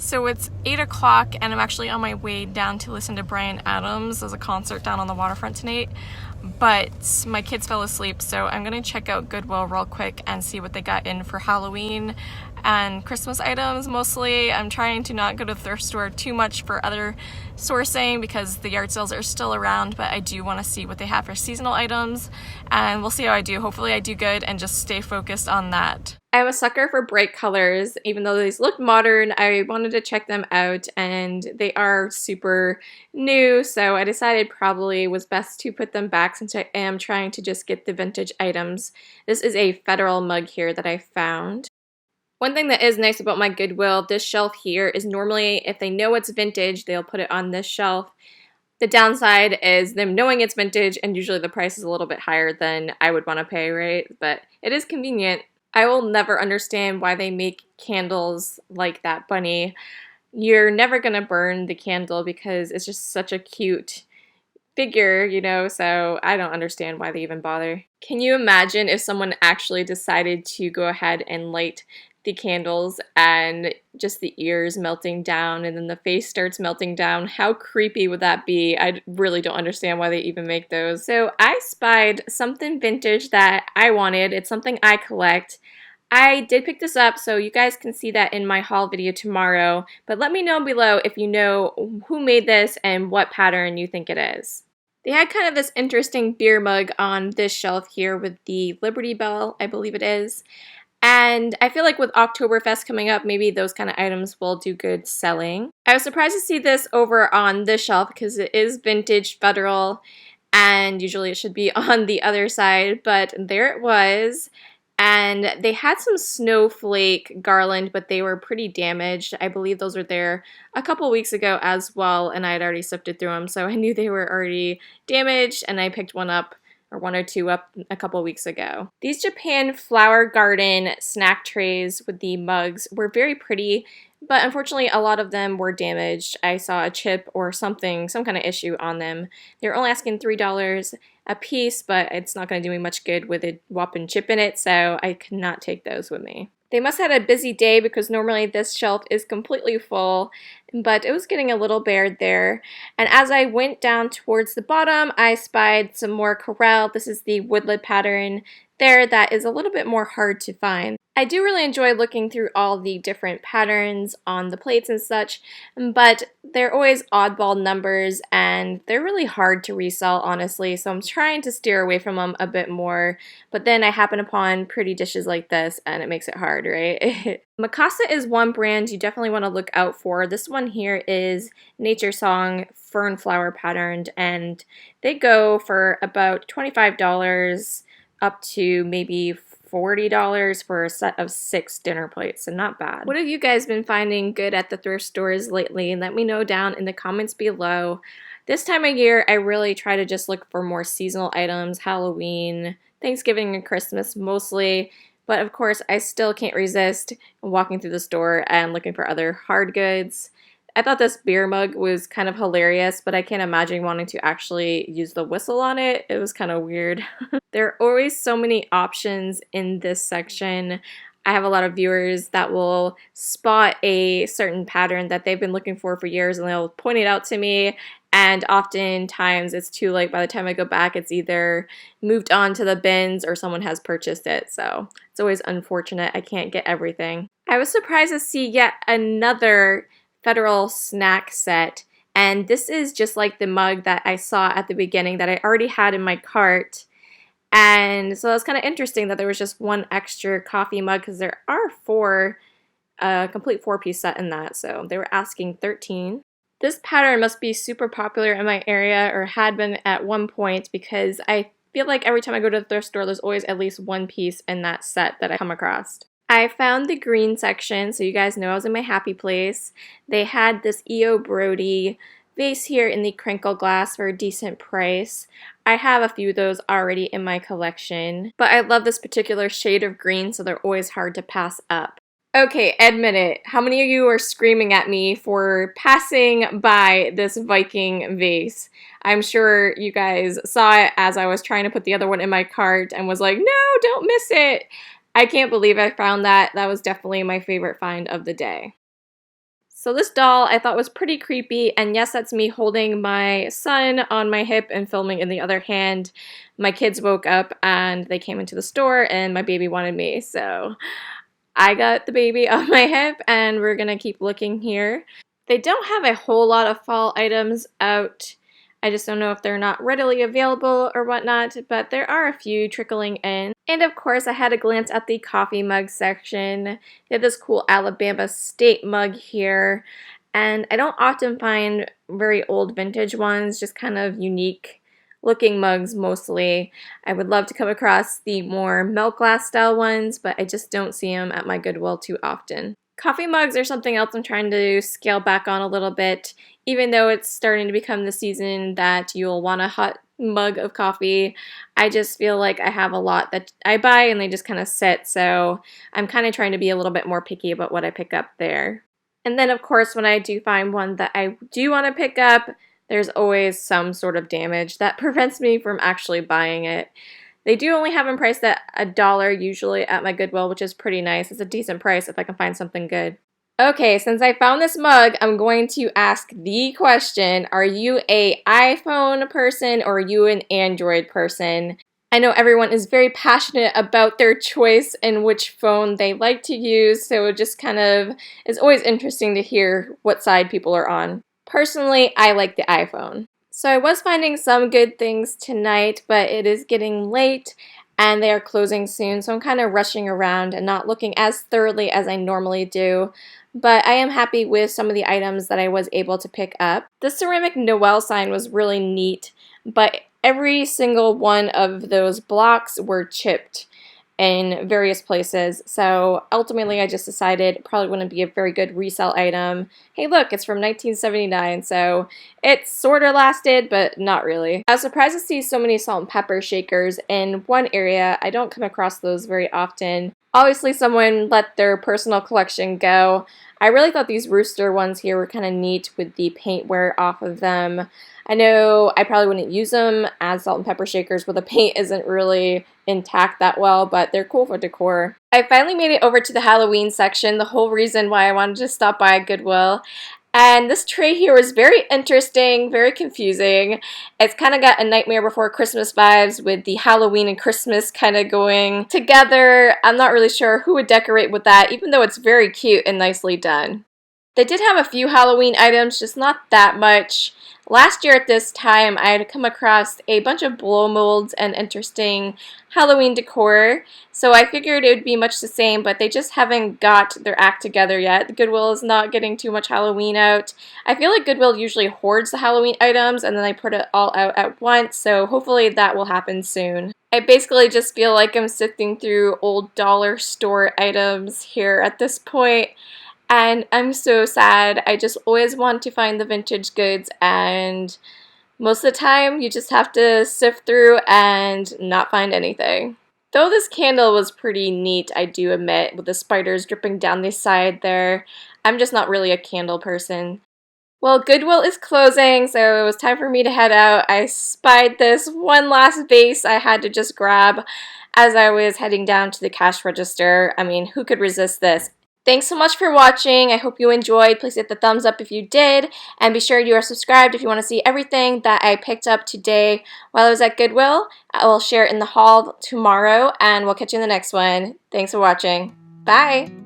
So it's 8 o'clock and I'm actually on my way down to listen to Bryan Adams. There's a concert down on the waterfront tonight, but my kids fell asleep, so I'm gonna check out Goodwill real quick and see what they got in for Halloween and Christmas items mostly. I'm trying to not go to the thrift store too much for other sourcing because the yard sales are still around, but I do want to see what they have for seasonal items, and we'll see how I do. Hopefully I do good and just stay focused on that. I'm a sucker for bright colors. Even though these look modern, I wanted to check them out, and they are super new, so I decided probably was best to put them back since I am trying to just get the vintage items. This is a Federal mug here that I found. One thing that is nice about my Goodwill, this shelf here is normally, if they know it's vintage, they'll put it on this shelf. The downside is them knowing it's vintage, and usually the price is a little bit higher than I would want to pay, right? But it is convenient. I will never understand why they make candles like that bunny. You're never gonna burn the candle because it's just such a cute figure, you know, so I don't understand why they even bother. Can you imagine if someone actually decided to go ahead and light the candles and just the ears melting down and then the face starts melting down? How creepy would that be? I really don't understand why they even make those. So I spied something vintage that I wanted. It's something I collect. I did pick this up, so you guys can see that in my haul video tomorrow, but let me know below if you know who made this and what pattern you think it is. They had kind of this interesting beer mug on this shelf here with the Liberty Bell, I believe it is. And I feel like with Oktoberfest coming up, maybe those kind of items will do good selling. I was surprised to see this over on this shelf because it is vintage Federal, and usually it should be on the other side, but there it was. And they had some snowflake garland, but they were pretty damaged. I believe those were there a couple weeks ago as well, and I had already sifted through them, so I knew they were already damaged, and I picked one up, or one or two up a couple weeks ago. These Japan Flower Garden snack trays with the mugs were very pretty, but unfortunately a lot of them were damaged. I saw a chip or something, some kind of issue on them. They were only asking $3 a piece, but it's not going to do me much good with a whopping chip in it, so I could not take those with me. They must have had a busy day because normally this shelf is completely full, but it was getting a little bare there. And as I went down towards the bottom, I spied some more Corelle. This is the woodland pattern there that is a little bit more hard to find. I do really enjoy looking through all the different patterns on the plates and such, but they're always oddball numbers and they're really hard to resell, honestly, so I'm trying to steer away from them a bit more, but then I happen upon pretty dishes like this and it makes it hard, right? Mikasa is one brand you definitely want to look out for. This one here is Nature Song Fern Flower patterned, and they go for about $25 up to maybe $40 for a set of 6 dinner plates, so not bad. What have you guys been finding good at the thrift stores lately? Let me know down in the comments below. This time of year, I really try to just look for more seasonal items, Halloween, Thanksgiving, and Christmas mostly, but of course, I still can't resist walking through the store and looking for other hard goods. I thought this beer mug was kind of hilarious, but I can't imagine wanting to actually use the whistle on it. It was kind of weird. There are always so many options in this section. I have a lot of viewers that will spot a certain pattern that they've been looking for years, and they'll point it out to me, and oftentimes it's too late. By the time I go back, it's either moved on to the bins or someone has purchased it, so it's always unfortunate. I can't get everything. I was surprised to see yet another Federal snack set, and this is just like the mug that I saw at the beginning that I already had in my cart, and so it's kind of interesting that there was just one extra coffee mug because there are 4, a complete 4-piece set in that, so they were asking $13. This pattern must be super popular in my area, or had been at one point, because I feel like every time I go to the thrift store there's always at least one piece in that set that I come across. I found the green section, so you guys know I was in my happy place. They had this E.O. Brody vase here in the crinkle glass for a decent price. I have a few of those already in my collection, but I love this particular shade of green, so they're always hard to pass up. Okay, admit it. How many of you are screaming at me for passing by this Viking vase? I'm sure you guys saw it as I was trying to put the other one in my cart and was like, no, don't miss it. I can't believe I found that. That was definitely my favorite find of the day. So this doll I thought was pretty creepy, and yes, that's me holding my son on my hip and filming in the other hand. My kids woke up and they came into the store and my baby wanted me, so I got the baby on my hip and we're gonna keep looking here. They don't have a whole lot of fall items out. I just don't know if they're not readily available or whatnot, but there are a few trickling in. And of course, I had a glance at the coffee mug section. They have this cool Alabama State mug here, and I don't often find very old vintage ones, just kind of unique looking mugs mostly. I would love to come across the more milk glass style ones, but I just don't see them at my Goodwill too often. Coffee mugs are something else I'm trying to scale back on a little bit, even though it's starting to become the season that you'll want a hot mug of coffee. I just feel like I have a lot that I buy and they just kind of sit, so I'm kind of trying to be a little bit more picky about what I pick up there. And then of course when I do find one that I do want to pick up, there's always some sort of damage that prevents me from actually buying it. They do only have them priced at $1 usually at my Goodwill, which is pretty nice. It's a decent price if I can find something good. Okay, since I found this mug, I'm going to ask the question, are you an iPhone person or are you an Android person? I know everyone is very passionate about their choice and which phone they like to use, so it just kind of is always interesting to hear what side people are on. Personally, I like the iPhone. So I was finding some good things tonight, but it is getting late and they are closing soon, so I'm kind of rushing around and not looking as thoroughly as I normally do. But I am happy with some of the items that I was able to pick up. The ceramic Noel sign was really neat, but every single one of those blocks were chipped in various places, so ultimately I just decided it probably wouldn't be a very good resale item. Hey look, it's from 1979, so it sorta lasted, but not really. I was surprised to see so many salt and pepper shakers in one area. I don't come across those very often. Obviously someone let their personal collection go. I really thought these rooster ones here were kind of neat with the paint wear off of them. I know I probably wouldn't use them as salt and pepper shakers where the paint isn't really intact that well, but they're cool for decor. I finally made it over to the Halloween section, the whole reason why I wanted to stop by Goodwill. And this tray here was very interesting, very confusing. It's kind of got a Nightmare Before Christmas vibes with the Halloween and Christmas kind of going together. I'm not really sure who would decorate with that, even though it's very cute and nicely done. They did have a few Halloween items, just not that much. Last year at this time, I had come across a bunch of blow molds and interesting Halloween decor, so I figured it would be much the same, but they just haven't got their act together yet. Goodwill is not getting too much Halloween out. I feel like Goodwill usually hoards the Halloween items and then they put it all out at once, so hopefully that will happen soon. I basically just feel like I'm sifting through old dollar store items here at this point. And I'm so sad. I just always want to find the vintage goods, and most of the time you just have to sift through and not find anything. Though this candle was pretty neat, I do admit, with the spiders dripping down the side there. I'm just not really a candle person. Well, Goodwill is closing, so it was time for me to head out. I spied this one last vase I had to just grab as I was heading down to the cash register. I mean, who could resist this? Thanks so much for watching. I hope you enjoyed. Please hit the thumbs up if you did, and be sure you are subscribed if you want to see everything that I picked up today while I was at Goodwill. I will share it in the haul tomorrow, and we'll catch you in the next one. Thanks for watching. Bye!